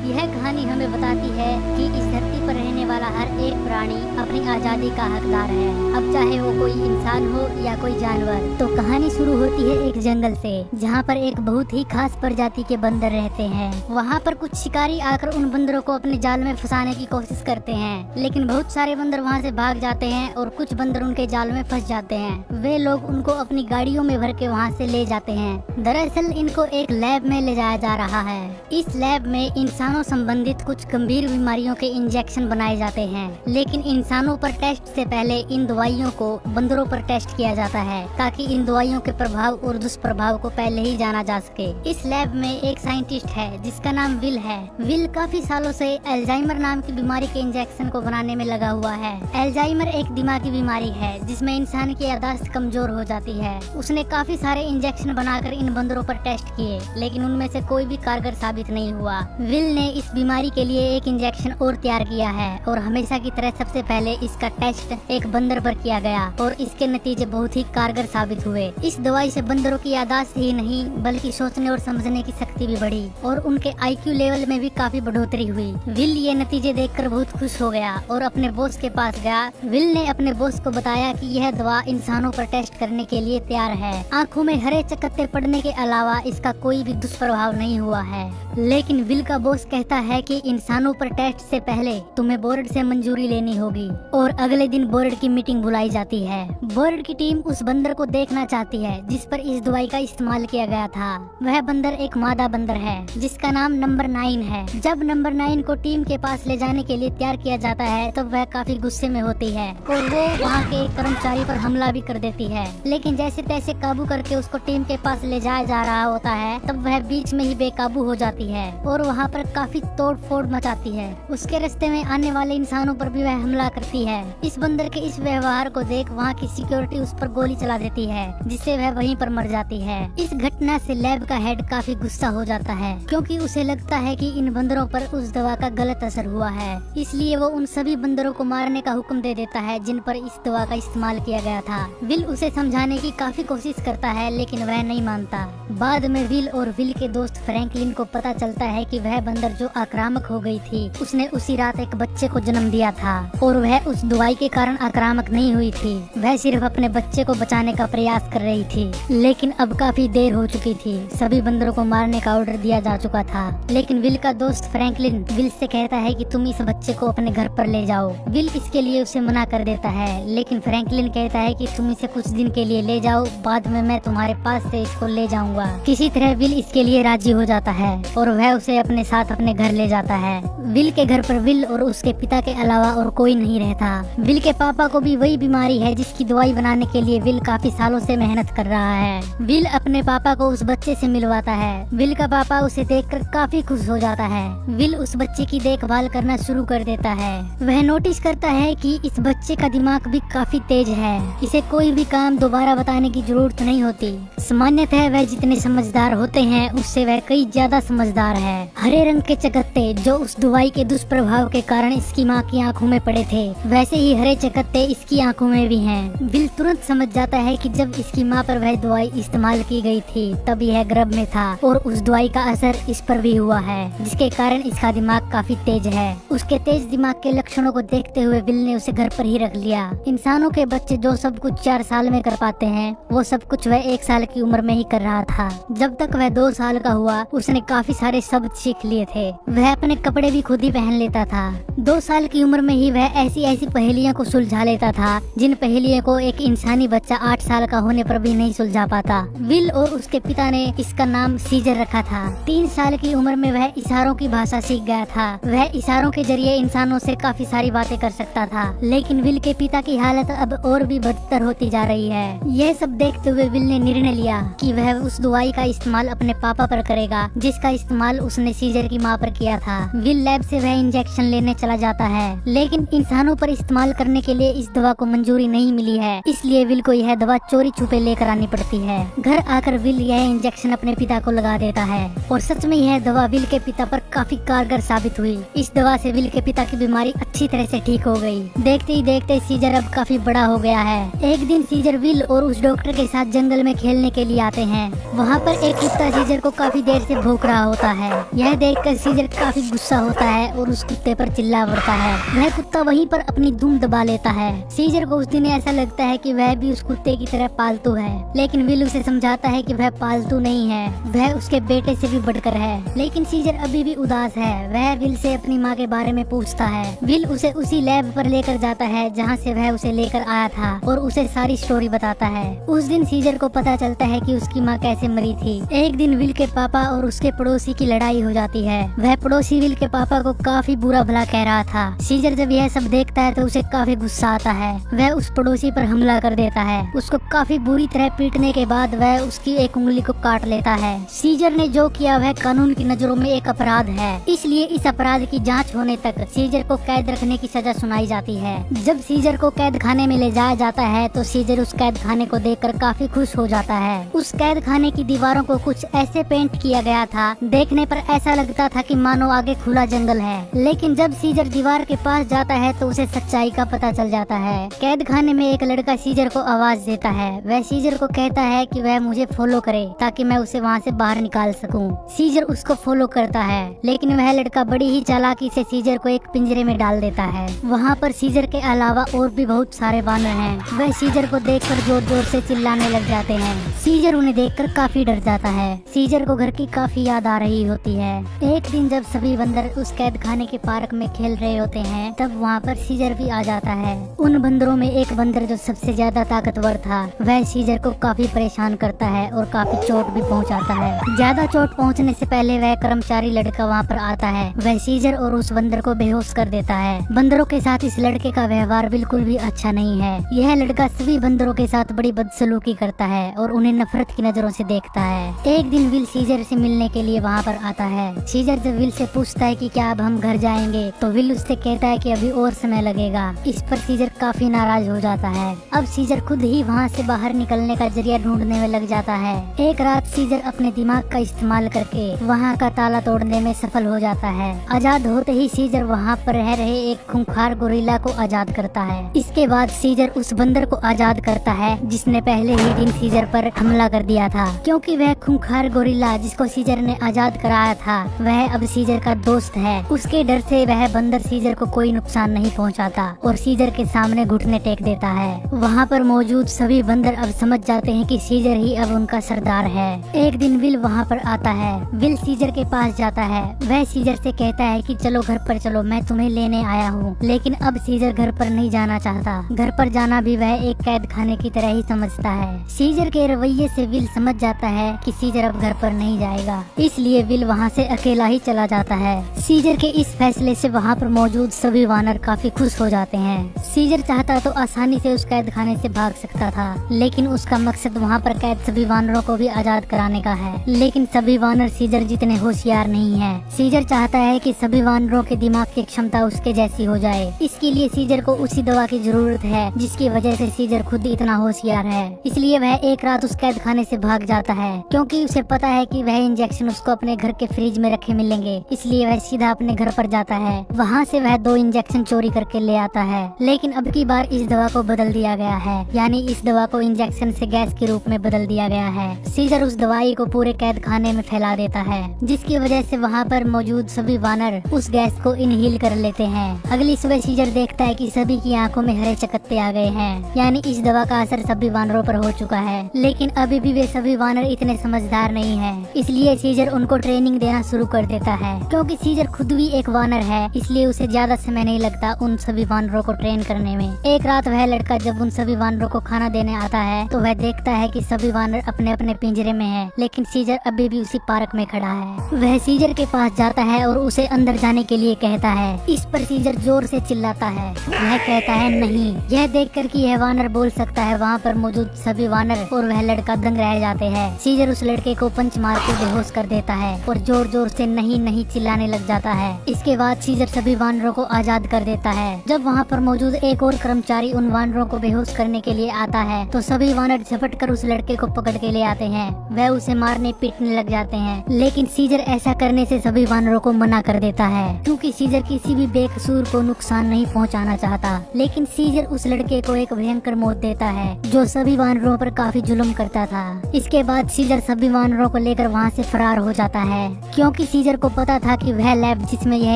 यह कहानी हमें बताती है कि इस धरती पर रहने वाला हर एक प्राणी अपनी आज़ादी का हकदार है, अब चाहे वो कोई इंसान हो या कोई जानवर। तो कहानी शुरू होती है एक जंगल से, जहाँ पर एक बहुत ही खास प्रजाति के बंदर रहते हैं। वहाँ पर कुछ शिकारी आकर उन बंदरों को अपने जाल में फंसाने की कोशिश करते हैं, लेकिन बहुत सारे बंदर वहाँ से भाग जाते हैं और कुछ बंदर उनके जाल में फंस जाते हैं। वे लोग उनको अपनी गाड़ियों में भर के वहाँ से ले जाते हैं। दरअसल इनको एक लैब में ले जाया जा रहा है। इस लैब में इंसानों संबंधित कुछ गंभीर बीमारियों के इंजेक्शन बनाए जाते हैं, लेकिन इंसानों पर टेस्ट से पहले इन दवाइयों को बंदरों पर टेस्ट किया जाता है, ताकि इन दवाइयों के प्रभाव और दुष्प्रभाव को पहले ही जाना जा सके। इस लैब में एक साइंटिस्ट है जिसका नाम विल है। विल काफी सालों से अल्जाइमर नाम की बीमारी के इंजेक्शन को बनाने में लगा हुआ है। अल्जाइमर एक दिमागी बीमारी है जिसमें इंसान की याददाश्त कमजोर हो जाती है। उसने काफी सारे इंजेक्शन बनाकर इन बंदरों पर टेस्ट किए, लेकिन उनमें से कोई भी कारगर साबित नहीं हुआ। विल ने इस बीमारी के लिए एक इंजेक्शन और तैयार किया है और हमेशा की तरह सबसे पहले इसका टेस्ट एक बंदर पर किया गया और इसके नतीजे बहुत ही कारगर साबित हुए। इस दवाई से बंदरों की याददाश्त ही नहीं बल्कि सोचने और समझने की शक्ति भी बढ़ी और उनके IQ लेवल में भी काफी बढ़ोतरी हुई। विल ये नतीजे देखकर बहुत खुश हो गया और अपने बॉस के पास गया। विल ने अपने बॉस को बताया कि यह दवा इंसानों पर टेस्ट करने के लिए तैयार है। आँखों में हरे चकत्ते पड़ने के अलावा इसका कोई भी दुष्प्रभाव नहीं हुआ है। लेकिन विल का बॉस कहता है कि इंसानों पर टेस्ट से पहले तुम्हें बोर्ड से मंजूरी लेनी होगी और अगले दिन बोर्ड की मीटिंग बुलाई जाती है। बोर्ड की टीम उस बंदर को देखना चाहती है जिस पर इस दवाई का इस्तेमाल किया गया था। वह बंदर एक मादा बंदर है जिसका नाम नंबर 9 है। जब नंबर 9 को टीम के पास ले जाने के लिए तैयार किया जाता है तब वह काफी गुस्से में होती है और वो वहाँ के एक कर्मचारी पर हमला भी कर देती है, लेकिन जैसे तैसे काबू करके उसको टीम के पास ले जाया जा रहा होता है तब वह बीच में ही बेकाबू हो जाती है और वहाँ पर काफी तोड़ फोड़ मचाती है। उसके रास्ते में आने वाले इंसानों पर भी वह हमला करती है। इस बंदर के इस व्यवहार को देख वहाँ की सिक्योरिटी उस पर गोली चला देती है, जिससे वह वहीं पर मर जाती है। इस घटना से लैब का हेड काफी गुस्सा हो जाता है क्योंकि उसे लगता है कि इन बंदरों पर उस दवा का गलत असर हुआ है। इसलिए वो उन सभी बंदरों को मारने का हुक्म दे देता है जिन पर इस दवा का इस्तेमाल किया गया था। विल उसे समझाने की काफी कोशिश करता है लेकिन वह नहीं मानता। बाद में विल और विल के दोस्त फ्रैंकलिन को पता चलता है कि वह बंदर जो आक्रामक हो गई थी उसने उसी रात एक बच्चे को जन्म दिया था और वह उस दवाई के कारण आक्रामक नहीं हुई थी। वह सिर्फ अपने बच्चे को बचाने का प्रयास कर रही थी, लेकिन अब काफी देर हो चुकी थी। सभी बंदरों को मारने का ऑर्डर दिया जा चुका था। लेकिन विल का दोस्त फ्रैंकलिन विल से कहता है कि तुम इस बच्चे को अपने घर पर ले जाओ। विल इसके लिए उसे मना कर देता है, लेकिन फ्रैंकलिन कहता है कि तुम इसे कुछ दिन के लिए ले जाओ, बाद में मैं तुम्हारे पास से इसको ले जाऊंगा। किसी तरह विल इसके लिए राजी हो जाता है और वह उसे अपने साथ अपने घर ले जाता है। विल के घर पर विल और उसके पिता के अलावा और कोई नहीं रहता। विल के पापा को भी वही बीमारी है जिसकी दवाई बनाने के लिए विल काफी सालों से मेहनत कर रहा है। विल अपने पापा को उस बच्चे से मिलवाता है। विल का पापा उसे देखकर काफी खुश हो जाता है। विल उस बच्चे की देखभाल करना शुरू कर देता है। वह नोटिस करता है कि इस बच्चे का दिमाग भी काफी तेज है। इसे कोई भी काम दोबारा बताने की जरूरत नहीं होती। सामान्यतः वह जितने समझदार होते हैं उससे वह कई ज्यादा समझदार है। हरे रंग के चकत्ते जो उस दवाई के दुष्प्रभाव के कारण इसकी माँ की आंखों में पड़े थे, वैसे ही हरे चकत्ते इसकी आंखों में भी हैं। विल तुरंत समझ जाता है कि जब इसकी माँ पर वह दवाई इस्तेमाल की गई थी तब यह गर्भ में था और उस दवाई का असर इस पर भी हुआ है, जिसके कारण इसका दिमाग काफी तेज है। उसके तेज दिमाग के लक्षणों को देखते हुए विल ने उसे घर पर ही रख लिया। इंसानों के बच्चे जो सब कुछ 4 साल में कर पाते हैं वो सब कुछ वह 1 साल की उम्र में ही कर रहा था। जब तक वह 2 साल का हुआ उसने काफी सारे शब्द सीख लिए थे। वह अपने कपड़े भी खुद ही पहन लेता था। 2 साल की उम्र में ही वह ऐसी ऐसी पहेलियां को सुलझा लेता था जिन पहेलियों को एक इंसानी बच्चा 8 साल का होने पर भी नहीं सुलझा पाता। विल और उसके पिता ने इसका नाम सीजर रखा था। 3 साल की उम्र में वह इशारों की भाषा सीख गया था। वह इशारों के जरिए इंसानों से काफी सारी बातें कर सकता था। लेकिन विल के पिता की हालत अब और भी बदतर होती जा रही है। यह सब देखते हुए विल ने निर्णय लिया कि वह उस दवाई का इस्तेमाल अपने पापा पर करेगा जिसका इस्तेमाल उसने सीजर की माँ पर किया था। विल लैब से वह इंजेक्शन लेने चला जाता है, लेकिन इंसानों पर इस्तेमाल करने के लिए इस दवा को मंजूरी नहीं मिली है, इसलिए विल को यह दवा चोरी छुपे लेकर आनी पड़ती है। घर आकर विल यह इंजेक्शन अपने पिता को लगा देता है और सच में यह दवा विल के पिता पर काफी कारगर साबित हुई। इस दवा से विल के पिता की बीमारी अच्छी तरह से ठीक हो गई। देखते ही देखते सीजर अब काफी बड़ा हो गया है। एक दिन सीजर विल और उस डॉक्टर के साथ जंगल में खेलने के लिए आते हैं। वहाँ पर एक कुत्ता सीजर को काफी देर से भौंक रहा होता है। यह देखकर पर सीजर काफी गुस्सा होता है और उस कुत्ते पर चिल्ला पड़ता है। वह कुत्ता वहीं पर अपनी दुम दबा लेता है। सीजर को उस दिन ऐसा लगता है कि वह भी उस कुत्ते की तरह पालतू है, लेकिन विल उसे समझाता है कि वह पालतू नहीं है, वह उसके बेटे से भी बढ़कर है। लेकिन सीजर अभी भी उदास है। वह विल से अपनी माँ के बारे में पूछता है। विल उसे उसी लैब पर लेकर जाता है जहाँ से वह उसे लेकर आया था और उसे सारी स्टोरी बताता है। उस दिन सीजर को पता चलता है कि उसकी माँ कैसे मरी थी। एक दिन विल के पापा और उसके पड़ोसी की लड़ाई हो जाती है। वह पड़ोसी विल के पापा को काफी बुरा भला कह रहा था। सीजर जब यह सब देखता है तो उसे काफी गुस्सा आता है। वह उस पड़ोसी पर हमला कर देता है। उसको काफी बुरी तरह पीटने के बाद वह उसकी एक उंगली को काट लेता है। सीजर ने जो किया वह कानून की नजरों में एक अपराध है, इसलिए इस अपराध की जांच होने तक सीजर को कैद रखने की सजा सुनाई जाती है। जब सीजर को कैद खाने में ले जाया जाता है तो सीजर उस कैद खाने को देखकर काफी खुश हो जाता है। उस कैद खाने की दीवारों को कुछ ऐसे पेंट किया गया था, देखने पर ऐसा लगता था कि मानो आगे खुला जंगल है। लेकिन जब सीजर दीवार के पास जाता है तो उसे सच्चाई का पता चल जाता है। कैद खाने में एक लड़का सीजर को आवाज देता है। वह सीजर को कहता है कि वह मुझे फॉलो करे ताकि मैं उसे वहाँ से बाहर निकाल सकूं। सीजर उसको फॉलो करता है, लेकिन वह लड़का बड़ी ही चालाकी से सीजर को एक पिंजरे में डाल देता है। वहाँ पर सीजर के अलावा और भी बहुत सारे वानर हैं। वह सीजर को देखकर जोर जोर से चिल्लाने लग जाते हैं। सीजर उन्हें देखकर काफी डर जाता है। सीजर को घर की काफी याद आ रही होती है। एक दिन जब सभी बंदर उस कैद खाने के पार्क में खेल रहे होते हैं तब वहाँ पर सीजर भी आ जाता है। उन बंदरों में एक बंदर जो सबसे ज्यादा ताकतवर था वह सीजर को काफी परेशान करता है और काफी चोट भी पहुँचाता है। ज्यादा चोट पहुँचने से पहले वह कर्मचारी लड़का वहाँ पर आता है। वह सीजर और उस बंदर को बेहोश कर देता है। बंदरों के साथ इस लड़के का व्यवहार बिल्कुल भी अच्छा नहीं है। यह लड़का सभी बंदरों के साथ बड़ी बदसलूकी करता है और उन्हें नफरत की नजरों से देखता है। एक दिन विल सीजर से मिलने के लिए वहाँ पर आता है। सीजर जब विल से पूछता है कि क्या अब हम घर जाएंगे तो विल उससे कहता है कि अभी और समय लगेगा। इस पर सीजर काफी नाराज हो जाता है। अब सीजर खुद ही वहाँ से बाहर निकलने का जरिया ढूंढने में लग जाता है। एक रात सीजर अपने दिमाग का इस्तेमाल करके वहाँ का ताला तोड़ने में सफल हो जाता है। आजाद होते ही सीजर वहाँ पर रह रहे एक खूंखार गोरिल्ला को आजाद करता है। इसके बाद सीजर उस बंदर को आजाद करता है जिसने पहले ही दिन सीजर पर हमला कर दिया था। क्योंकि वह खूंखार गोरिल्ला जिसको सीजर ने आजाद कराया था वह अब सीजर का दोस्त है। उसके डर से वह बंदर सीजर को कोई नुकसान नहीं पहुंचाता और सीजर के सामने घुटने टेक देता है। वहाँ पर मौजूद सभी बंदर अब समझ जाते हैं कि सीजर ही अब उनका सरदार है। एक दिन विल वहाँ पर आता है। विल सीजर के पास जाता है। वह सीजर से कहता है कि चलो घर पर चलो, मैं तुम्हें लेने आया हूँ। लेकिन अब सीजर घर पर नहीं जाना चाहता। घर पर जाना भी वह एक कैद खाने की तरह ही समझता है। सीजर के रवैये से विल समझ जाता है कि सीजर अब घर पर नहीं जाएगा, इसलिए विल वहाँ से अकेला ही चला जाता है। सीजर के इस फैसले से वहाँ पर मौजूद सभी वानर काफी खुश हो जाते हैं। सीजर चाहता तो आसानी से उस कैद खाने से भाग सकता था, लेकिन उसका मकसद वहाँ पर कैद सभी वानरों को भी आजाद कराने का है। लेकिन सभी वानर सीजर जितने होशियार नहीं है। सीजर चाहता है कि सभी वानरों के दिमाग की क्षमता उसके जैसी हो जाए। इसके लिए सीजर को उसी दवा की जरूरत है जिसकी वजह से सीजर खुद इतना होशियार है। इसलिए वह एक रात उस कैद खाने से भाग जाता है, क्योंकि उसे पता है कि वह इंजेक्शन उसको अपने घर के फ्रिज में रखे मिलेंगे। इसलिए वह सीधा अपने घर पर जाता है। वहाँ से वह 2 इंजेक्शन चोरी करके ले आता है। लेकिन अब की बार इस दवा को बदल दिया गया है, यानी इस दवा को इंजेक्शन से गैस के रूप में बदल दिया गया है। सीजर उस दवाई को पूरे कैद खाने में फैला देता है, जिसकी वजह से वहाँ पर मौजूद सभी वानर उस गैस को इनहेल कर लेते हैं। अगली सुबह सीजर देखता है कि सभी की आंखों में हरे चकत्ते आ गए हैं, यानी इस दवा का असर सभी वानरों पर हो चुका है। लेकिन अभी भी वे सभी वानर इतने समझदार नहीं हैं, इसलिए सीजर उनको ट्रेनिंग देना शुरू कर देता है। क्योंकि सीजर खुद भी एक वानर है, इसलिए उसे ज्यादा समय नहीं लगता उन सभी वानरों को ट्रेन करने में। एक रात वह लड़का जब उन सभी वानरों को खाना देने आता है तो वह देखता है कि सभी वानर अपने अपने पिंजरे में हैं, लेकिन सीजर अभी भी उसी पार्क में खड़ा है। वह सीजर के पास जाता है और उसे अंदर जाने के लिए कहता है। इस पर सीजर जोर से चिल्लाता है। वह कहता है नहीं। यह देखकर कि यह वानर बोल सकता है, वहाँ पर मौजूद सभी वानर और वह लड़का दंग रह जाते हैं। सीजर उस लड़के को पंच मार के बेहोश कर देता है और जोर जोर से नहीं नहीं चिल्लाने लग जाता है। इसके बाद सीजर सभी वानरों को आजाद कर देता है। जब वहाँ पर मौजूद एक और कर्मचारी उन वानरों को बेहोश करने के लिए आता है तो सभी वानर झपट कर उस लड़के को पकड़ के ले आते हैं। वह उसे मारने पीटने लग जाते हैं, लेकिन सीजर ऐसा करने से सभी वानरों को मना कर देता है, क्योंकि सीजर किसी भी बेकसूर को नुकसान नहीं पहुंचाना चाहता। लेकिन सीजर उस लड़के को एक भयंकर मौत देता है जो सभी वानरों पर काफी जुल्म करता था। इसके बाद सीजर सभी वानरों को लेकर वहाँ से फरार हो जाता है, क्योंकि सीजर सीजर को पता था कि वह लैब जिसमें यह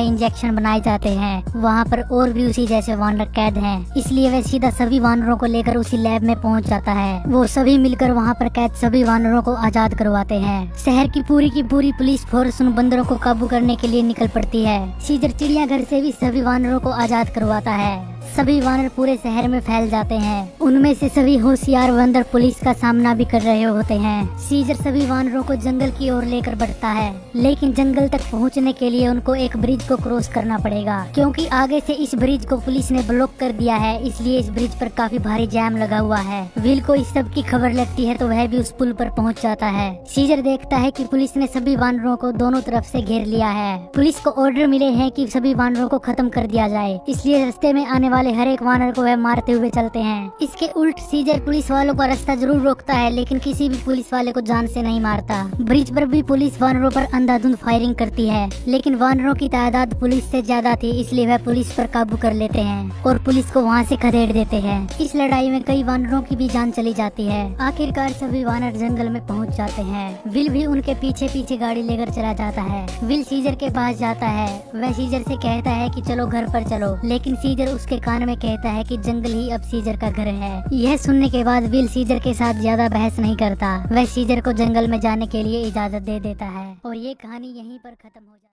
इंजेक्शन बनाए जाते हैं वहाँ पर और भी उसी जैसे वानर कैद हैं, इसलिए वह सीधा सभी वानरों को लेकर उसी लैब में पहुँच जाता है। वो सभी मिलकर वहाँ पर कैद सभी वानरों को आजाद करवाते हैं। शहर की पूरी पुलिस फोर्स उन बंदरों को काबू करने के लिए निकल पड़ती है। सीजर चिड़ियाघर से भी सभी वानरों को आजाद करवाता है। सभी वानर पूरे शहर में फैल जाते हैं। उनमें से सभी होशियार बंदर पुलिस का सामना भी कर रहे होते हैं। सीजर सभी वानरों को जंगल की ओर लेकर बढ़ता है, लेकिन जंगल तक पहुंचने के लिए उनको एक ब्रिज को क्रॉस करना पड़ेगा, क्योंकि आगे से इस ब्रिज को पुलिस ने ब्लॉक कर दिया है। इसलिए इस ब्रिज पर काफी भारी जैम लगा हुआ है। विल को इस सब की खबर लगती है तो वह भी उस पुल पर पहुँच जाता है। सीजर देखता है कि पुलिस ने सभी वानरों को दोनों तरफ से घेर लिया है। पुलिस को ऑर्डर मिले हैं कि सभी वानरों को खत्म कर दिया जाए, इसलिए रास्ते में आने वाले हर एक वानर को वह मारते हुए चलते हैं। इसके उल्ट सीजर पुलिस वालों का रास्ता जरूर रोकता है, लेकिन किसी भी पुलिस वाले को जान से नहीं मारता। ब्रिज पर भी पुलिस वानरों पर अंधाधुंध फायरिंग करती है, लेकिन वानरों की तादाद पुलिस से ज्यादा थी, इसलिए वह पुलिस पर काबू कर लेते हैं और पुलिस को वहाँ से खदेड़ देते हैं। इस लड़ाई में कई वानरों की भी जान चली जाती है। आखिरकार सभी वानर जंगल में पहुँच जाते हैं। विल भी उनके पीछे पीछे गाड़ी लेकर चला जाता है। विल सीजर के पास जाता है। वह सीजर से कहता है कि चलो घर पर चलो, लेकिन सीजर उसके कान में कहता है कि जंगल ही अब सीजर का घर है। यह सुनने के बाद विल सीजर के साथ ज्यादा बहस नहीं करता। वह सीजर को जंगल में जाने के लिए इजाजत दे देता है और ये कहानी यहीं पर खत्म हो जाती है।